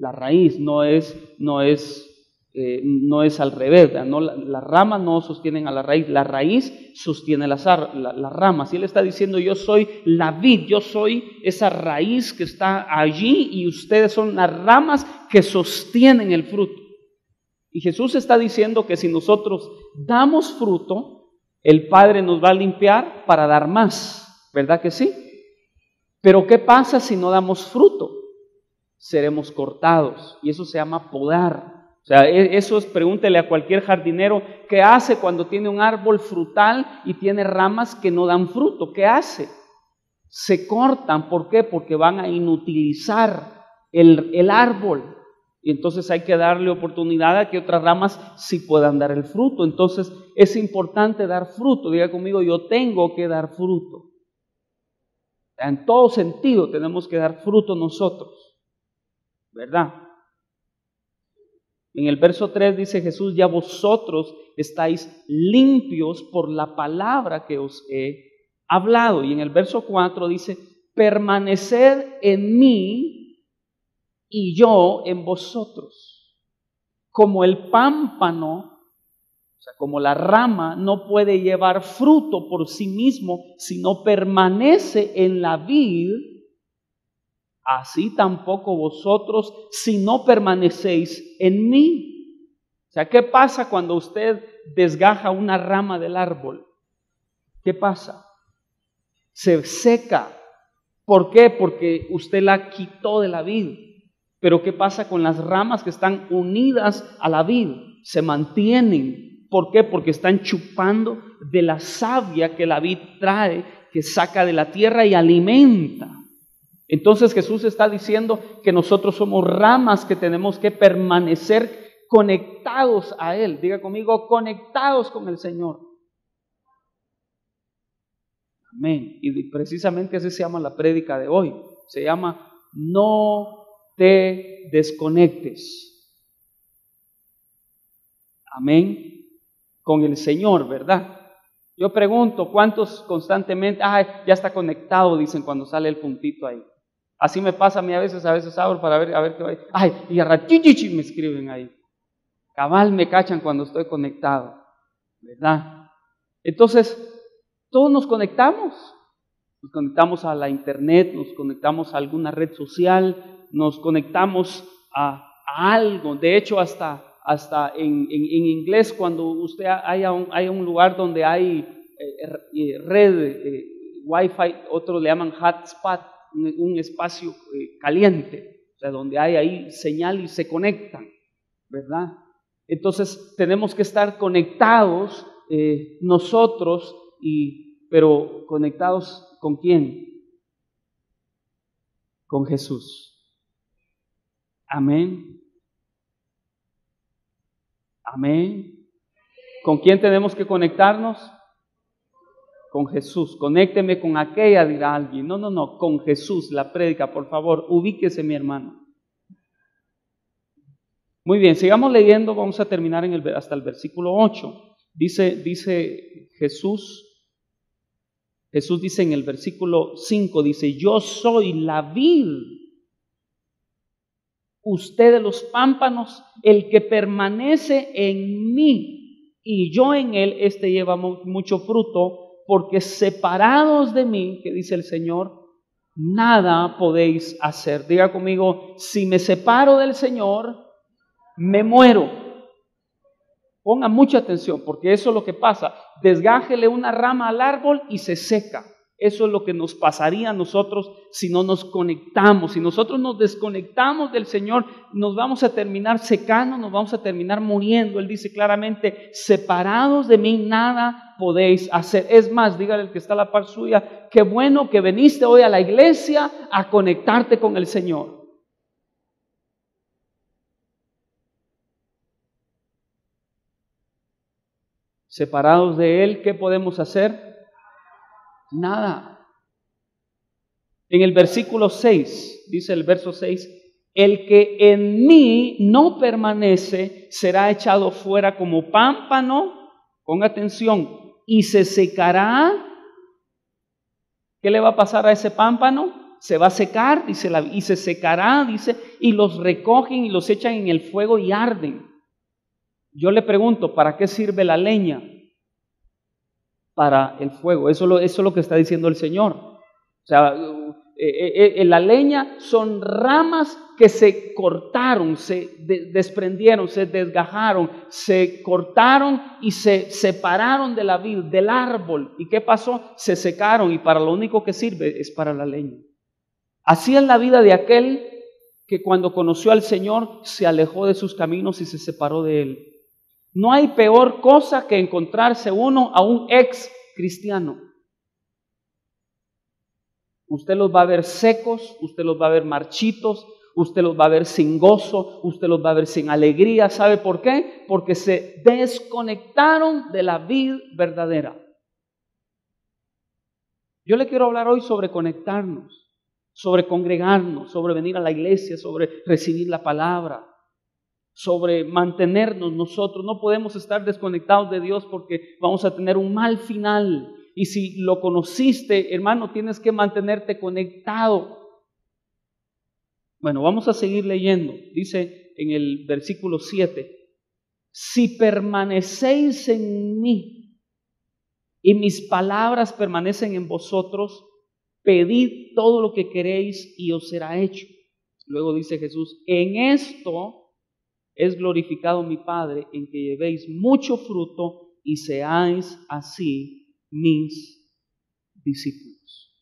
La raíz no es al revés, ¿verdad? No, las ramas no sostienen a la raíz sostiene las ramas. Y él está diciendo, yo soy la vid, yo soy esa raíz que está allí y ustedes son las ramas que sostienen el fruto. Y Jesús está diciendo que si nosotros damos fruto, el Padre nos va a limpiar para dar más, ¿verdad que sí? Pero ¿qué pasa si no damos fruto? Seremos cortados y eso se llama podar. O sea, eso es, pregúntele a cualquier jardinero, ¿qué hace cuando tiene un árbol frutal y tiene ramas que no dan fruto? ¿Qué hace? Se cortan, ¿por qué? Porque van a inutilizar el árbol. Y entonces hay que darle oportunidad a que otras ramas sí puedan dar el fruto. Entonces es importante dar fruto. Diga conmigo, yo tengo que dar fruto. En todo sentido tenemos que dar fruto nosotros, ¿verdad? En el verso 3 dice Jesús, ya vosotros estáis limpios por la palabra que os he hablado. Y en el verso 4 dice, permaneced en mí y yo en vosotros. Como el pámpano, o sea, como la rama no puede llevar fruto por sí mismo si no permanece en la vid, así tampoco vosotros si no permanecéis en mí. O sea, ¿qué pasa cuando usted desgaja una rama del árbol? ¿Qué pasa? Se seca. ¿Por qué? Porque usted la quitó de la vid. Pero ¿qué pasa con las ramas que están unidas a la vid? Se mantienen. ¿Por qué? Porque están chupando de la savia que la vid trae, que saca de la tierra y alimenta. Entonces Jesús está diciendo que nosotros somos ramas que tenemos que permanecer conectados a Él. Diga conmigo, conectados con el Señor. Amén. Y precisamente así se llama la prédica de hoy. Se llama no te desconectes. Amén. Con el Señor, ¿verdad? Yo pregunto, ¿cuántos constantemente, ya está conectado, dicen cuando sale el puntito ahí? Así me pasa a mí a veces abro para ver qué va. Y a ratichichi me escriben ahí. Cabal me cachan cuando estoy conectado, ¿verdad? Entonces, todos nos conectamos. Nos conectamos a la internet, nos conectamos a alguna red social, nos conectamos a algo. De hecho, hasta en inglés, cuando usted haya un lugar donde hay red, wifi, otros le llaman hotspot, un espacio caliente, o sea, donde hay ahí señal y se conectan, ¿verdad? Entonces tenemos que estar conectados nosotros, pero conectados ¿con quién? Con Jesús. Amén. Amén. ¿Con quién tenemos que conectarnos? Con Jesús. Conécteme con aquella, dirá alguien. No, con Jesús, la prédica, por favor, ubíquese, mi hermano. Muy bien, sigamos leyendo, vamos a terminar hasta el versículo 8. Dice Jesús dice en el versículo 5, dice, yo soy la vid, ustedes los pámpanos, el que permanece en mí y yo en él, lleva mucho fruto, porque separados de mí, que dice el Señor, nada podéis hacer. Diga conmigo, si me separo del Señor, me muero. Ponga mucha atención, porque eso es lo que pasa. Desgájele una rama al árbol y se seca. Eso es lo que nos pasaría a nosotros si no nos conectamos. Si nosotros nos desconectamos del Señor, nos vamos a terminar secando, nos vamos a terminar muriendo. Él dice claramente, separados de mí nada podéis hacer. Es más, dígale al que está a la par suya, qué bueno que viniste hoy a la iglesia a conectarte con el Señor. Separados de Él, ¿qué podemos hacer? Nada. En el versículo 6, dice el verso 6, el que en mí no permanece será echado fuera como pámpano, ponga atención, y se secará. ¿Qué le va a pasar a ese pámpano? se va a secar, dice, y se secará, dice, y los recogen y los echan en el fuego y arden. Yo le pregunto, ¿para qué sirve la leña? Para el fuego. Eso es lo que está diciendo el Señor. O sea, la leña son ramas que se cortaron, se desprendieron, se desgajaron, se cortaron y se separaron de la vid, del árbol. ¿Y qué pasó? Se secaron y para lo único que sirve es para la leña. Así es la vida de aquel que cuando conoció al Señor se alejó de sus caminos y se separó de Él. No hay peor cosa que encontrarse uno a un ex cristiano. Usted los va a ver secos, usted los va a ver marchitos, usted los va a ver sin gozo, usted los va a ver sin alegría. ¿Sabe por qué? Porque se desconectaron de la vid verdadera. Yo le quiero hablar hoy sobre conectarnos, sobre congregarnos, sobre venir a la iglesia, sobre recibir la palabra, sobre mantenernos nosotros. No podemos estar desconectados de Dios porque vamos a tener un mal final. Y si lo conociste, hermano, tienes que mantenerte conectado. Bueno, vamos a seguir leyendo. Dice en el versículo 7, si permanecéis en mí y mis palabras permanecen en vosotros, pedid todo lo que queréis y os será hecho. Luego dice Jesús, en esto es glorificado mi Padre, en que llevéis mucho fruto y seáis así mis discípulos.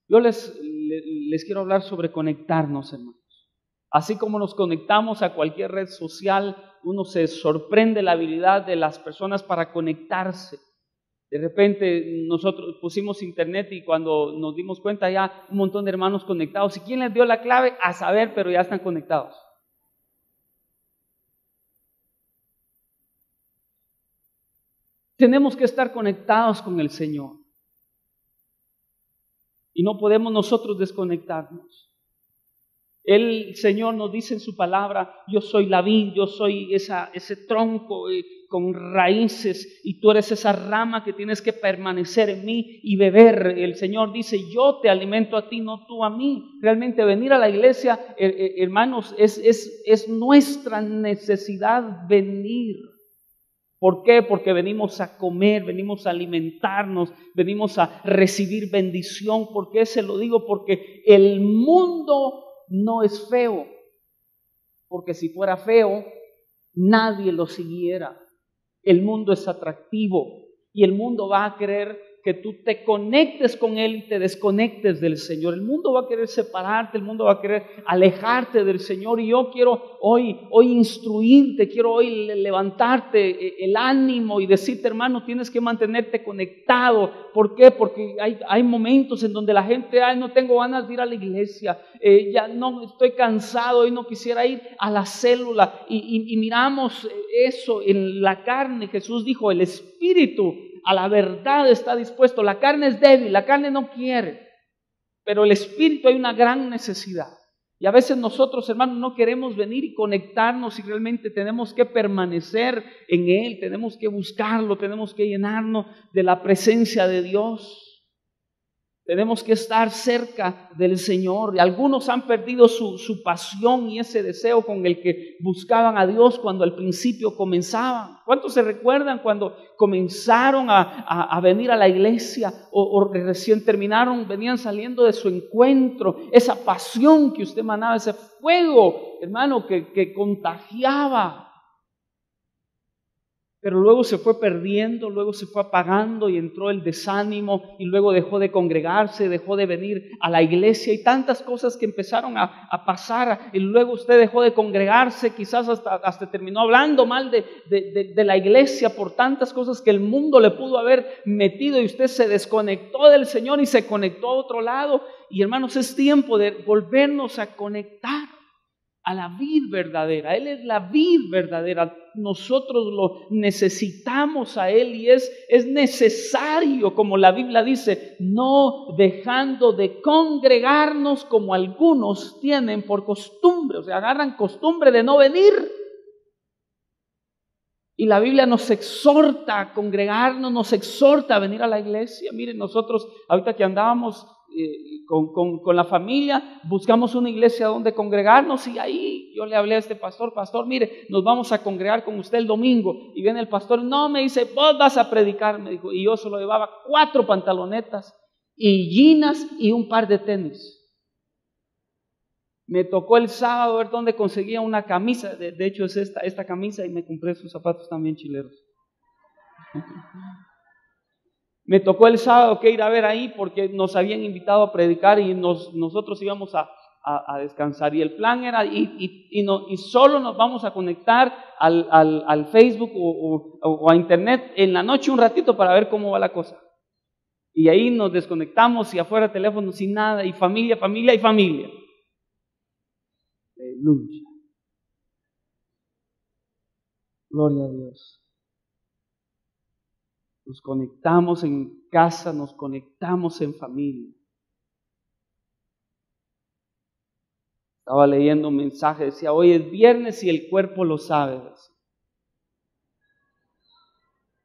Yo les quiero hablar sobre conectarnos, hermanos. Así como nos conectamos a cualquier red social, uno se sorprende la habilidad de las personas para conectarse. De repente nosotros pusimos internet y cuando nos dimos cuenta ya un montón de hermanos conectados. ¿Y quién les dio la clave? A saber, pero ya están conectados. Tenemos que estar conectados con el Señor. Y no podemos nosotros desconectarnos. El Señor nos dice en su palabra, yo soy la vid, yo soy ese tronco con raíces y tú eres esa rama que tienes que permanecer en mí y beber. El Señor dice, yo te alimento a ti, no tú a mí. Realmente venir a la iglesia, hermanos, es nuestra necesidad venir. ¿Por qué? Porque venimos a comer, venimos a alimentarnos, venimos a recibir bendición. ¿Por qué se lo digo? Porque el mundo no es feo, porque si fuera feo, nadie lo siguiera. El mundo es atractivo y el mundo va a querer que tú te conectes con Él y te desconectes del Señor. El mundo va a querer separarte, el mundo va a querer alejarte del Señor. Y yo quiero hoy instruirte, quiero hoy levantarte el ánimo y decirte, hermano, tienes que mantenerte conectado. ¿Por qué? Porque hay momentos en donde la gente, no tengo ganas de ir a la iglesia, ya no, estoy cansado, hoy no quisiera ir a la célula. Y miramos eso en la carne. Jesús dijo, el espíritu a la verdad está dispuesto. La carne es débil, la carne no quiere, pero el espíritu hay una gran necesidad. Y a veces nosotros, hermanos, no queremos venir y conectarnos y realmente tenemos que permanecer en Él, tenemos que buscarlo, tenemos que llenarnos de la presencia de Dios. Tenemos que estar cerca del Señor. Y algunos han perdido su pasión y ese deseo con el que buscaban a Dios cuando al principio comenzaban. ¿Cuántos se recuerdan cuando comenzaron a venir a la iglesia o recién terminaron, venían saliendo de su encuentro? Esa pasión que usted emanaba, ese fuego, hermano, que contagiaba. Pero luego se fue perdiendo, luego se fue apagando y entró el desánimo y luego dejó de congregarse, dejó de venir a la iglesia y tantas cosas que empezaron a pasar. Y luego usted dejó de congregarse, quizás hasta terminó hablando mal de la iglesia por tantas cosas que el mundo le pudo haber metido y usted se desconectó del Señor y se conectó a otro lado. Y hermanos, es tiempo de volvernos a conectar a la vid verdadera. Él es la vid verdadera. Nosotros lo necesitamos a Él y es necesario, como la Biblia dice, no dejando de congregarnos como algunos tienen por costumbre. O sea, agarran costumbre de no venir. Y la Biblia nos exhorta a congregarnos, nos exhorta a venir a la iglesia. Miren, nosotros ahorita que andábamos con la familia, buscamos una iglesia donde congregarnos, y ahí yo le hablé a este pastor: pastor, mire, nos vamos a congregar con usted el domingo. Y viene el pastor: no, me dice, vos vas a predicar, me dijo. Y yo solo llevaba 4 pantalonetas y jeans y un par de tenis. Me tocó el sábado ver dónde conseguía una camisa, de hecho es esta camisa, y me compré sus zapatos también chileros. Me tocó el sábado que ir a ver ahí, porque nos habían invitado a predicar y nosotros íbamos a descansar. Y el plan era, y solo nos vamos a conectar al Facebook o a internet en la noche un ratito para ver cómo va la cosa. Y ahí nos desconectamos, y afuera teléfono sin nada, y familia, familia y familia. Aleluya. Gloria a Dios. Nos conectamos en casa, nos conectamos en familia. Estaba leyendo un mensaje, decía: hoy es viernes y el cuerpo lo sabe.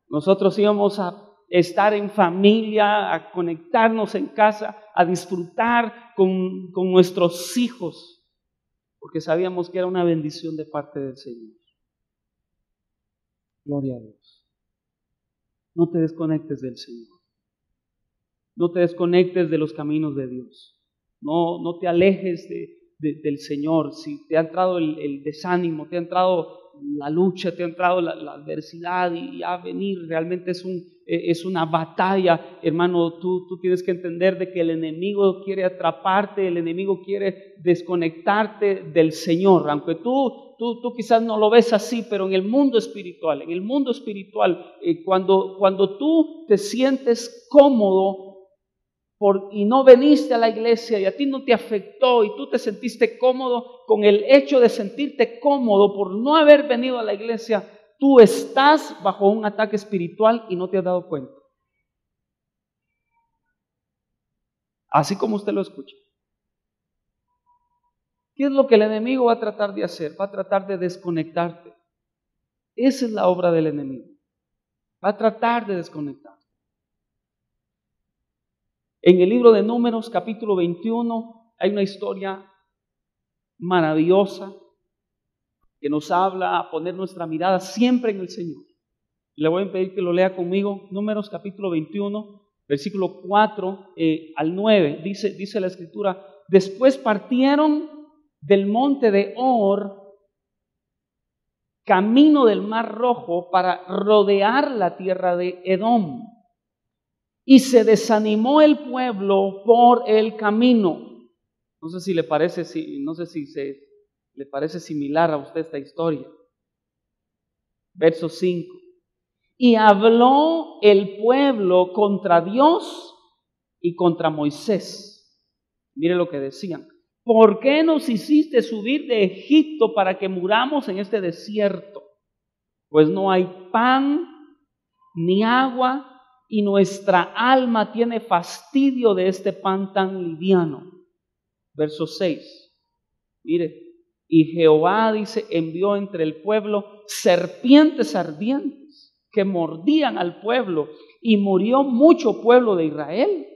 Nosotros íbamos a estar en familia, a conectarnos en casa, a disfrutar con nuestros hijos, porque sabíamos que era una bendición de parte del Señor. Gloria a Dios. No te desconectes del Señor. No te desconectes de los caminos de Dios. No te alejes del Señor. Si te ha entrado el desánimo, te ha entrado la lucha, te ha entrado la adversidad, y a venir, realmente es una batalla, hermano. Tú tienes que entender de que el enemigo quiere atraparte, el enemigo quiere desconectarte del Señor, aunque tú quizás no lo ves así, pero en el mundo espiritual, cuando tú te sientes cómodo y no viniste a la iglesia y a ti no te afectó, y tú te sentiste cómodo con el hecho de sentirte cómodo por no haber venido a la iglesia, tú estás bajo un ataque espiritual y no te has dado cuenta. Así como usted lo escucha. ¿Qué es lo que el enemigo va a tratar de hacer? Va a tratar de desconectarte. Esa es la obra del enemigo. Va a tratar de desconectarte. En el libro de Números, capítulo 21, hay una historia maravillosa que nos habla a poner nuestra mirada siempre en el Señor. Le voy a pedir que lo lea conmigo. Números, capítulo 21, versículo 4 al 9. Dice la Escritura: después partieron del monte de Hor, camino del Mar Rojo, para rodear la tierra de Edom. Y se desanimó el pueblo por el camino. No sé si le parece similar a usted esta historia. Verso 5. Y habló el pueblo contra Dios y contra Moisés. Mire lo que decían: ¿por qué nos hiciste subir de Egipto para que muramos en este desierto? Pues no hay pan ni agua, y nuestra alma tiene fastidio de este pan tan liviano. Verso 6. Mire, y Jehová, dice, envió entre el pueblo serpientes ardientes que mordían al pueblo, y murió mucho pueblo de Israel.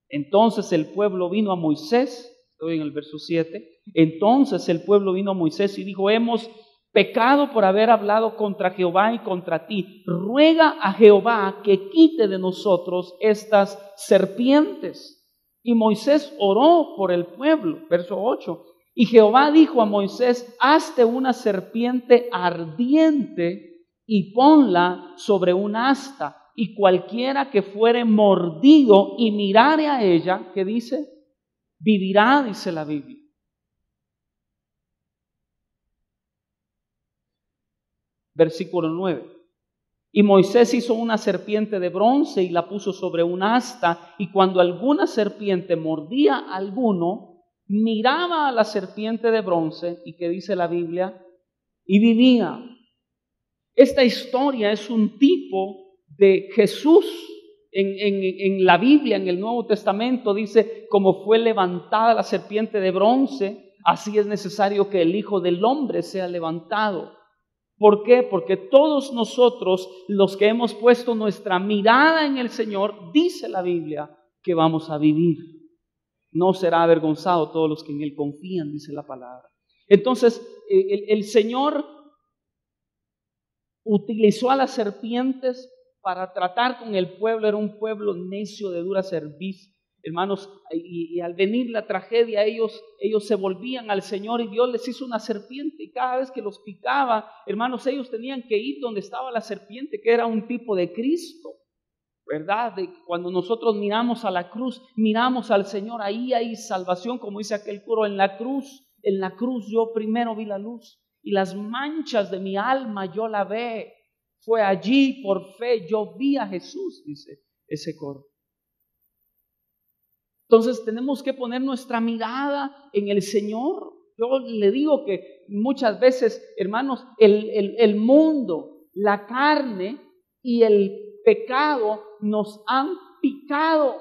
Entonces el pueblo vino a Moisés, estoy en el verso 7, entonces el pueblo vino a Moisés y dijo: hemos pecado por haber hablado contra Jehová y contra ti. Ruega a Jehová que quite de nosotros estas serpientes. Y Moisés oró por el pueblo. Verso 8. Y Jehová dijo a Moisés: hazte una serpiente ardiente y ponla sobre un asta, y cualquiera que fuere mordido y mirare a ella, ¿qué dice? Vivirá, dice la Biblia. Versículo 9. Y Moisés hizo una serpiente de bronce y la puso sobre un asta, y cuando alguna serpiente mordía a alguno, miraba a la serpiente de bronce, y ¿qué dice la Biblia? Y vivía. Esta historia es un tipo de Jesús. En la Biblia, en el Nuevo Testamento, dice: como fue levantada la serpiente de bronce, así es necesario que el Hijo del Hombre sea levantado. ¿Por qué? Porque todos nosotros, los que hemos puesto nuestra mirada en el Señor, dice la Biblia, que vamos a vivir. No será avergonzado todos los que en Él confían, dice la palabra. Entonces, el Señor utilizó a las serpientes para tratar con el pueblo. Era un pueblo necio, de dura cerviz, hermanos, y al venir la tragedia, ellos se volvían al Señor y Dios les hizo una serpiente, y cada vez que los picaba, hermanos, ellos tenían que ir donde estaba la serpiente, que era un tipo de Cristo, ¿verdad? Cuando nosotros miramos a la cruz, miramos al Señor, ahí hay salvación, como dice aquel coro, en la cruz yo primero vi la luz, y las manchas de mi alma yo la ve. Fue allí por fe, yo vi a Jesús, dice ese coro. Entonces tenemos que poner nuestra mirada en el Señor. Yo le digo que muchas veces, hermanos, el mundo, la carne y el pecado nos han picado.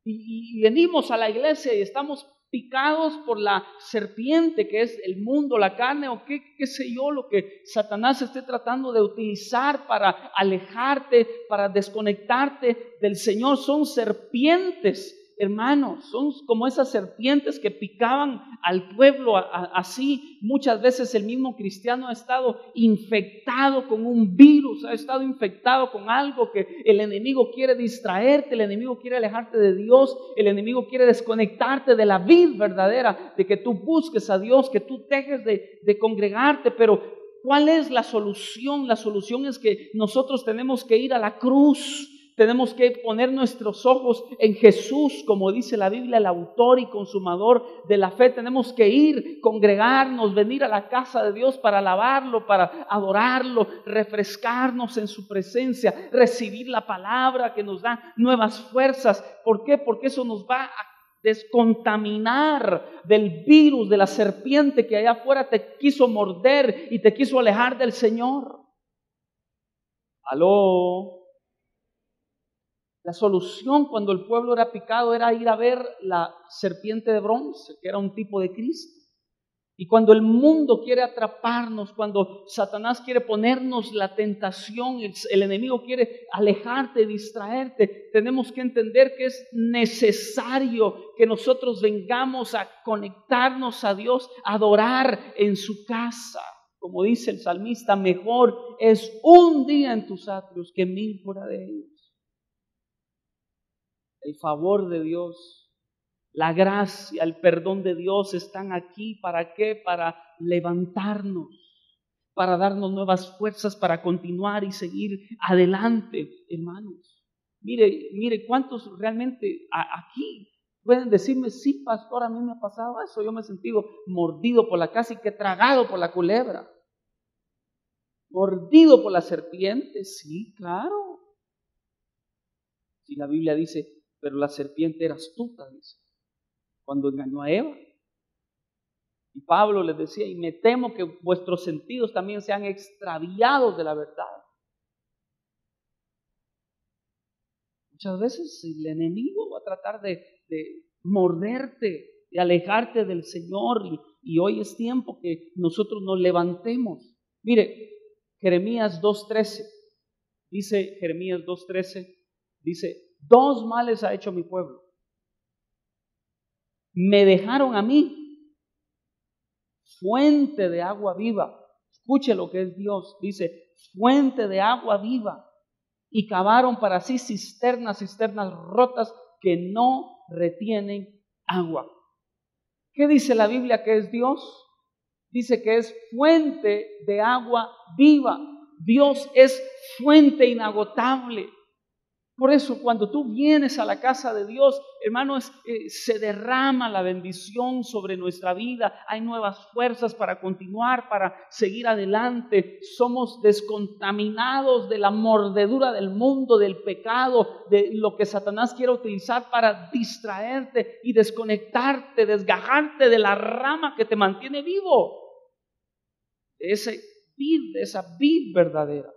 Y venimos a la iglesia y estamos picados por la serpiente que es el mundo, la carne o qué sé yo, lo que Satanás esté tratando de utilizar para alejarte, para desconectarte del Señor. Son serpientes, hermanos, son como esas serpientes que picaban al pueblo. Así muchas veces el mismo cristiano ha estado infectado con un virus, ha estado infectado con algo que el enemigo quiere distraerte, el enemigo quiere alejarte de Dios, el enemigo quiere desconectarte de la vida verdadera, de que tú busques a Dios, que tú dejes de congregarte. Pero ¿cuál es la solución? La solución es que nosotros tenemos que ir a la cruz. Tenemos que poner nuestros ojos en Jesús, como dice la Biblia, el autor y consumador de la fe. Tenemos que ir, congregarnos, venir a la casa de Dios para alabarlo, para adorarlo, refrescarnos en su presencia, recibir la palabra que nos da nuevas fuerzas. ¿Por qué? Porque eso nos va a descontaminar del virus, de la serpiente que allá afuera te quiso morder y te quiso alejar del Señor. ¿Aló? La solución cuando el pueblo era picado era ir a ver la serpiente de bronce, que era un tipo de Cristo. Y cuando el mundo quiere atraparnos, cuando Satanás quiere ponernos la tentación, el enemigo quiere alejarte, distraerte, tenemos que entender que es necesario que nosotros vengamos a conectarnos a Dios, a adorar en su casa. Como dice el salmista, mejor es un día en tus atrios que 1000 fuera de ellos. El favor de Dios, la gracia, el perdón de Dios están aquí. ¿Para qué? Para levantarnos, para darnos nuevas fuerzas, para continuar y seguir adelante, hermanos. Mire, ¿cuántos realmente aquí pueden decirme, sí, pastor, a mí me ha pasado eso? Yo me he sentido mordido por casi que tragado por la culebra. Mordido por la serpiente, sí, claro. Si la Biblia dice, pero la serpiente era astuta, dice, cuando engañó a Eva. Y Pablo les decía, y me temo que vuestros sentidos también sean extraviados de la verdad. Muchas veces el enemigo va a tratar de morderte, de alejarte del Señor, y hoy es tiempo que nosotros nos levantemos. Mire, Jeremías 2:13, dice Jeremías 2:13, dice, 2 males ha hecho mi pueblo. Me dejaron a mí fuente de agua viva. Escuche lo que es Dios. Dice, fuente de agua viva. Y cavaron para sí cisternas rotas que no retienen agua. ¿Qué dice la Biblia que es Dios? Dice que es fuente de agua viva. Dios es fuente inagotable. Por eso cuando tú vienes a la casa de Dios, hermanos, se derrama la bendición sobre nuestra vida. Hay nuevas fuerzas para continuar, para seguir adelante. Somos descontaminados de la mordedura del mundo, del pecado, de lo que Satanás quiere utilizar para distraerte y desconectarte, desgajarte de la rama que te mantiene vivo. De esa vid verdadera.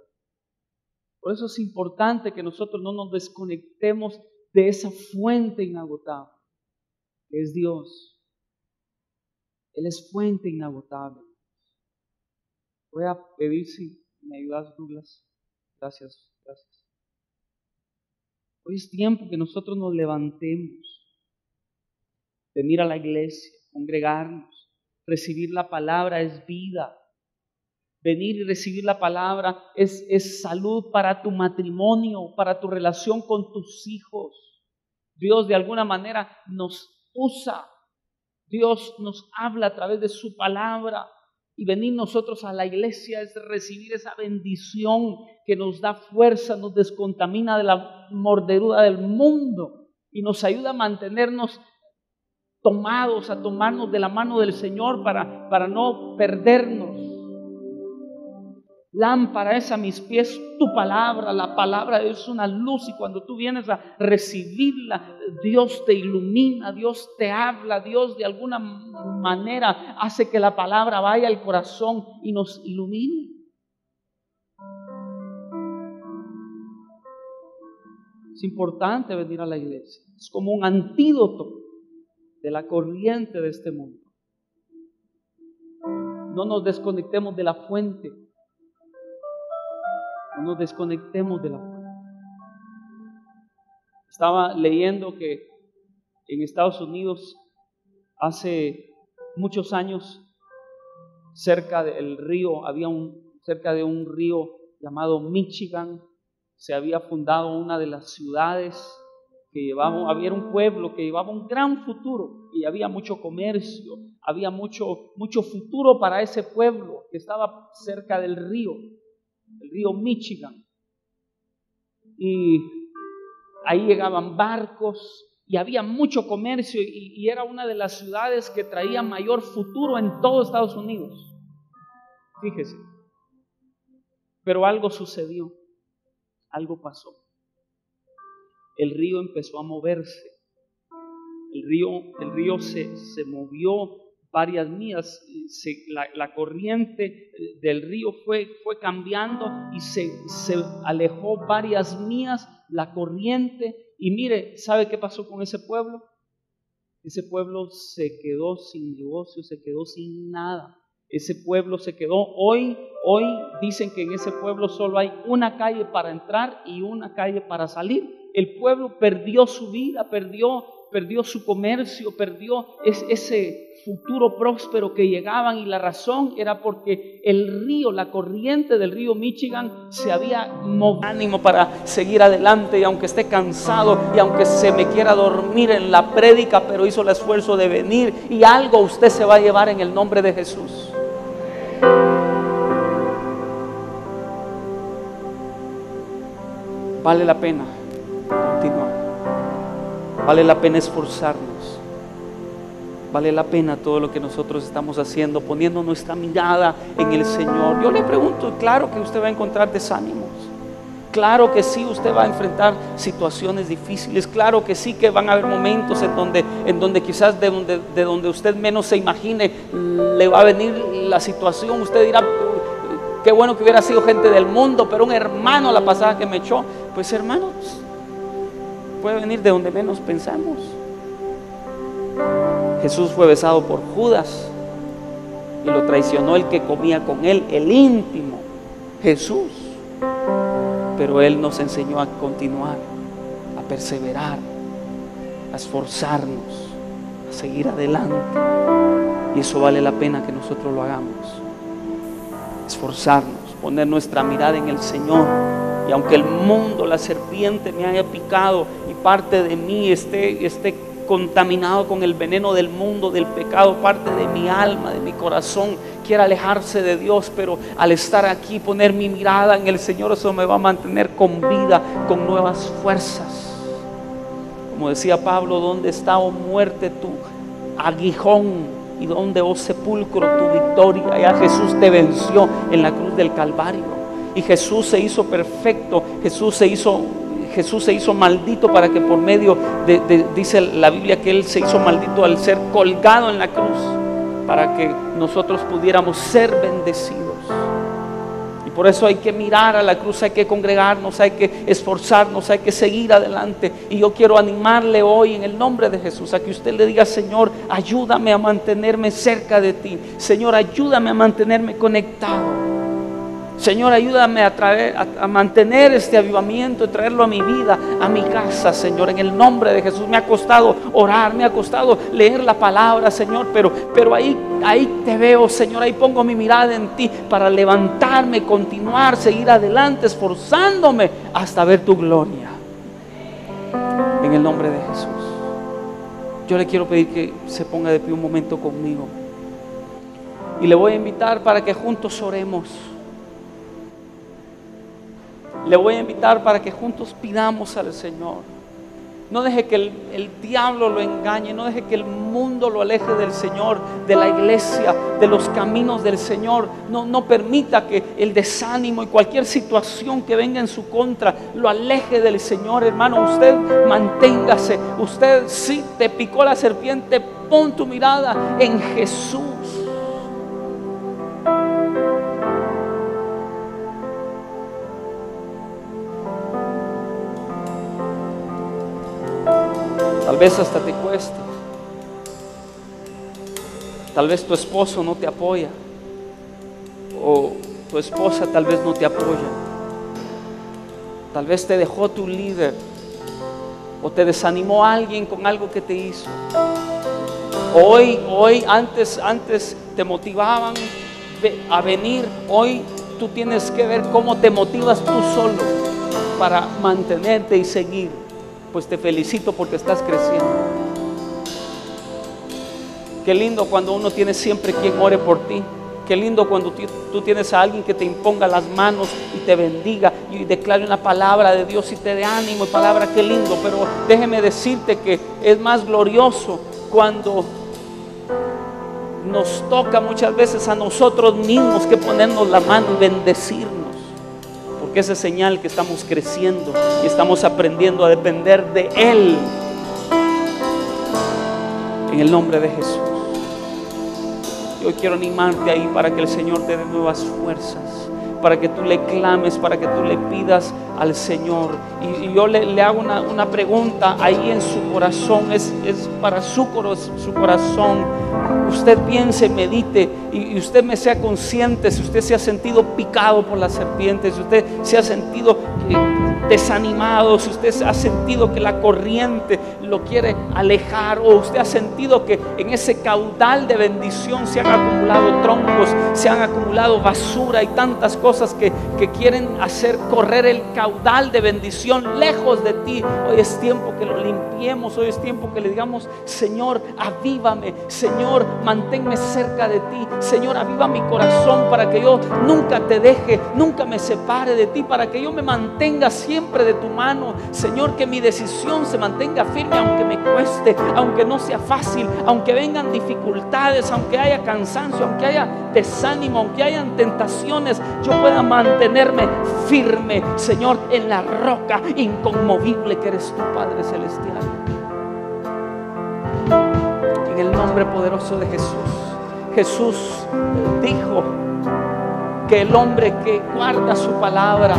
Por eso es importante que nosotros no nos desconectemos de esa fuente inagotable, que es Dios. Él es fuente inagotable. Voy a pedir si me ayudas, Douglas. Gracias. Hoy es tiempo que nosotros nos levantemos, venir a la iglesia, congregarnos, recibir la palabra es vida. Venir y recibir la palabra es salud para tu matrimonio, para tu relación con tus hijos. Dios de alguna manera nos usa. Dios nos habla a través de su palabra. Y venir nosotros a la iglesia es recibir esa bendición que nos da fuerza, nos descontamina de la mordeduda del mundo y nos ayuda a mantenernos tomados, a tomarnos de la mano del Señor para no perdernos. Lámpara es a mis pies tu palabra. La palabra es una luz y cuando tú vienes a recibirla, Dios te ilumina, Dios te habla, Dios de alguna manera hace que la palabra vaya al corazón y nos ilumine. Es importante venir a la iglesia. Es como un antídoto de la corriente de este mundo. No nos desconectemos de la fuente. No nos desconectemos de la fuente. Estaba leyendo que en Estados Unidos hace muchos años cerca de un río llamado Michigan se había fundado una de las ciudades había un pueblo que llevaba un gran futuro y había mucho comercio, había mucho futuro para ese pueblo que estaba cerca del río. El río Michigan, y ahí llegaban barcos y había mucho comercio y era una de las ciudades que traía mayor futuro en todo Estados Unidos. Fíjese, pero algo sucedió, algo pasó. El río empezó a moverse, el río se movió varias millas, la corriente del río fue cambiando y se alejó varias millas la corriente. Y mire, ¿sabe qué pasó con ese pueblo? Ese pueblo se quedó sin negocio, se quedó sin nada. Ese pueblo se quedó, hoy dicen que en ese pueblo solo hay una calle para entrar y una calle para salir. El pueblo perdió su vida, perdió su comercio, perdió ese futuro próspero que llegaban, y la razón era porque el río, la corriente del río Michigan se había movido. Ánimo para seguir adelante, y aunque esté cansado y aunque se me quiera dormir en la prédica, pero hizo el esfuerzo de venir, y algo usted se va a llevar en el nombre de Jesús. Vale la pena continuar. Vale la pena esforzarnos. Vale la pena todo lo que nosotros estamos haciendo, poniendo nuestra mirada en el Señor. Yo le pregunto, claro que usted va a encontrar desánimos. Claro que sí, usted va a enfrentar situaciones difíciles. Claro que sí, que van a haber momentos en donde quizás de donde usted menos se imagine le va a venir la situación. Usted dirá, qué bueno que hubiera sido gente del mundo, pero un hermano la pasada que me echó. Pues hermanos, puede venir de donde menos pensamos. Jesús fue besado por Judas y lo traicionó el que comía con él, el íntimo, Jesús. Pero Él nos enseñó a continuar, a perseverar, a esforzarnos, a seguir adelante. Y eso vale la pena que nosotros lo hagamos. Esforzarnos, poner nuestra mirada en el Señor. Y aunque el mundo, la serpiente me haya picado y parte de mí esté contaminado con el veneno del mundo, del pecado, parte de mi alma, de mi corazón quiere alejarse de Dios, pero al estar aquí, poner mi mirada en el Señor, eso me va a mantener con vida, con nuevas fuerzas. Como decía Pablo, ¿dónde está, oh muerte, tu aguijón? ¿Y dónde, oh sepulcro, tu victoria? Ya Jesús te venció en la cruz del Calvario, y Jesús se hizo perfecto. Jesús se hizo maldito para que por medio dice la Biblia que Él se hizo maldito al ser colgado en la cruz, para que nosotros pudiéramos ser bendecidos. Y por eso hay que mirar a la cruz, hay que congregarnos, hay que esforzarnos, hay que seguir adelante. Y yo quiero animarle hoy en el nombre de Jesús a que usted le diga: Señor, ayúdame a mantenerme cerca de ti. Señor, ayúdame a mantenerme conectado. Señor, ayúdame a mantener este avivamiento y traerlo a mi vida, a mi casa, Señor, en el nombre de Jesús. Me ha costado orar, me ha costado leer la palabra, Señor, pero ahí te veo, Señor, ahí pongo mi mirada en ti para levantarme, continuar, seguir adelante, esforzándome hasta ver tu gloria. En el nombre de Jesús. Yo le quiero pedir que se ponga de pie un momento conmigo y le voy a invitar para que juntos oremos. Le voy a invitar para que juntos pidamos al Señor. No deje que el diablo lo engañe, no deje que el mundo lo aleje del Señor, de la iglesia, de los caminos del Señor. No permita que el desánimo y cualquier situación que venga en su contra lo aleje del Señor, hermano. Usted manténgase. Usted, si te picó la serpiente, pon tu mirada en Jesús. Tal vez hasta te cueste. Tal vez tu esposo no te apoya, o tu esposa tal vez no te apoya. Tal vez te dejó tu líder, o te desanimó alguien con algo que te hizo. Hoy antes te motivaban a venir. Hoy tú tienes que ver cómo te motivas tú solo para mantenerte y seguir. Pues te felicito porque estás creciendo. Qué lindo cuando uno tiene siempre quien ore por ti. Qué lindo cuando tú tienes a alguien que te imponga las manos y te bendiga y declare una palabra de Dios y te dé ánimo y palabra. Qué lindo, pero déjeme decirte que es más glorioso cuando nos toca muchas veces a nosotros mismos que ponernos la mano y bendecirnos. Porque esa es señal que estamos creciendo y estamos aprendiendo a depender de Él. En el nombre de Jesús. Yo quiero animarte ahí para que el Señor te dé nuevas fuerzas, para que tú le clames, para que tú le pidas al Señor. Y yo le hago una pregunta ahí en su corazón, es para su corazón. Usted piense, medite y usted me sea consciente si usted se ha sentido picado por la serpiente, si usted se ha sentido desanimado, si usted ha sentido que la corriente lo quiere alejar, o usted ha sentido que en ese caudal de bendición se han acumulado troncos, se han acumulado basura y tantas cosas que quieren hacer correr el caudal de bendición lejos de ti. Hoy es tiempo que lo limpiemos. Hoy es tiempo que le digamos: Señor, avívame. Señor, manténme cerca de ti. Señor, aviva mi corazón para que yo nunca te deje, nunca me separe de ti, para que yo me mantenga siempre de tu mano. Señor, que mi decisión se mantenga firme, aunque me cueste, aunque no sea fácil, aunque vengan dificultades, aunque haya cansancio, aunque haya desánimo, aunque hayan tentaciones, yo pueda mantenerme firme, Señor, en la roca inconmovible que eres tu Padre Celestial. En el nombre poderoso de Jesús. Jesús dijo que el hombre que guarda su palabra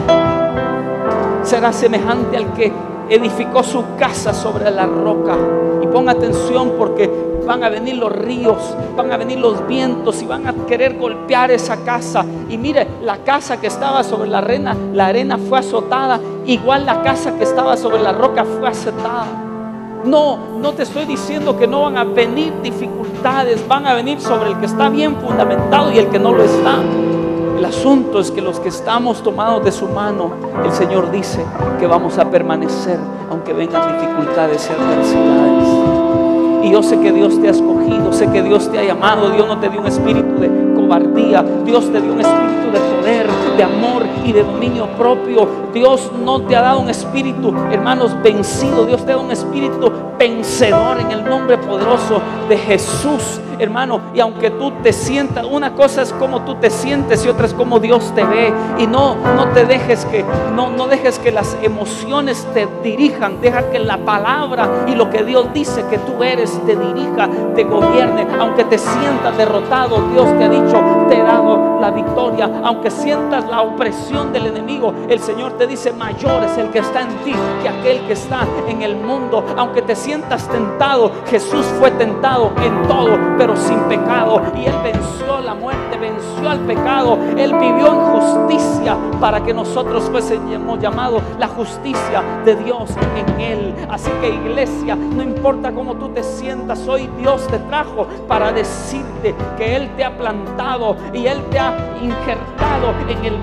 será semejante al que edificó su casa sobre la roca. Y ponga atención, porque van a venir los ríos, van a venir los vientos y van a querer golpear esa casa. Y mire, la casa que estaba sobre la arena fue azotada. Igual la casa que estaba sobre la roca fue azotada. No te estoy diciendo que no van a venir dificultades, van a venir sobre el que está bien fundamentado y el que no lo está. El asunto es que los que estamos tomados de su mano, el Señor dice que vamos a permanecer aunque vengan dificultades y adversidades. Y yo sé que Dios te ha escogido, sé que Dios te ha llamado. Dios no te dio un espíritu de cobardía, Dios te dio un espíritu de poder, de amor y de dominio propio. Dios no te ha dado un espíritu, hermanos, vencido. Dios te ha dado un espíritu vencedor en el nombre poderoso de Jesús, hermano. Y aunque tú te sientas, una cosa es cómo tú te sientes y otra es cómo Dios te ve. Y no dejes que las emociones te dirijan. Deja que la palabra y lo que Dios dice que tú eres te dirija, te gobierne. Aunque te sientas derrotado, Dios te ha dicho: te he dado la victoria. Aunque sientas la opresión del enemigo, el Señor te dice: mayor es el que está en ti que aquel que está en el mundo. Aunque te sientas tentado, Jesús fue tentado en todo, pero sin pecado. Y Él venció la muerte, venció al pecado. Él vivió en justicia para que nosotros fuésemos llamados la justicia de Dios en Él. Así que, iglesia, no importa cómo tú te sientas, hoy Dios te trajo para decirte que Él te ha plantado y Él te ha injertado en el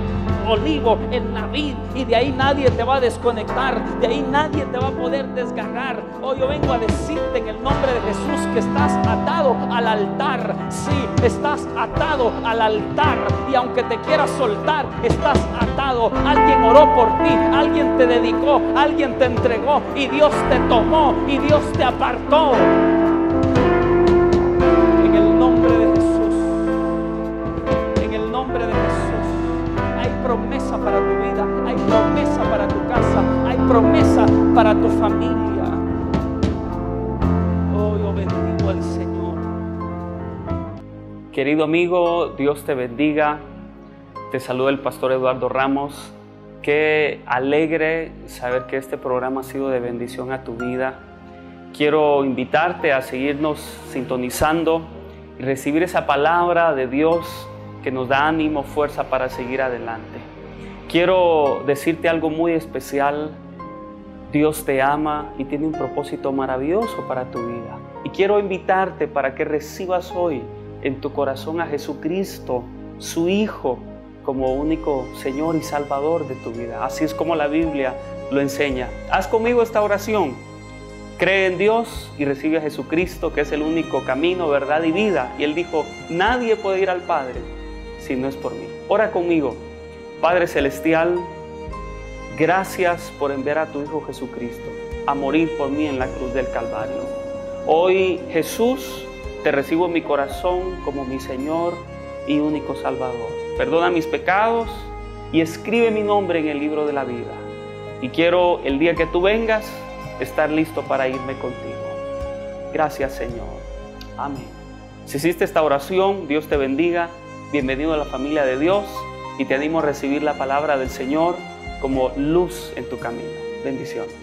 olivo, en la vid, y de ahí nadie te va a desconectar, de ahí nadie te va a poder desgarrar. Hoy yo vengo a decirte en el nombre de Jesús que estás atado al altar. Sí, estás atado al altar, y aunque te quieras soltar, estás atado. Alguien oró por ti, alguien te dedicó, alguien te entregó, y Dios te tomó y Dios te apartó. En el nombre de Jesús, en el nombre de Jesús, hay promesa para tu vida, hay promesa para tu casa, hay promesa para tu familia. Oh, yo bendigo al Señor. Querido amigo, Dios te bendiga. Te saluda el pastor Eduardo Ramos. Qué alegre saber que este programa ha sido de bendición a tu vida. Quiero invitarte a seguirnos sintonizando y recibir esa palabra de Dios que nos da ánimo, fuerza para seguir adelante. Quiero decirte algo muy especial. Dios te ama y tiene un propósito maravilloso para tu vida. Y quiero invitarte para que recibas hoy en tu corazón a Jesucristo, su Hijo, como único Señor y Salvador de tu vida. Así es como la Biblia lo enseña. Haz conmigo esta oración. Cree en Dios y recibe a Jesucristo, que es el único camino, verdad y vida. Y Él dijo: nadie puede ir al Padre si no es por mí. Ora conmigo. Padre Celestial, gracias por enviar a tu Hijo Jesucristo a morir por mí en la cruz del Calvario. Hoy, Jesús, te recibo en mi corazón como mi Señor y único Salvador. Perdona mis pecados y escribe mi nombre en el libro de la vida. Y quiero, el día que tú vengas, estar listo para irme contigo. Gracias, Señor. Amén. Si hiciste esta oración, Dios te bendiga. Bienvenido a la familia de Dios, y te animo a recibir la palabra del Señor como luz en tu camino. Bendiciones.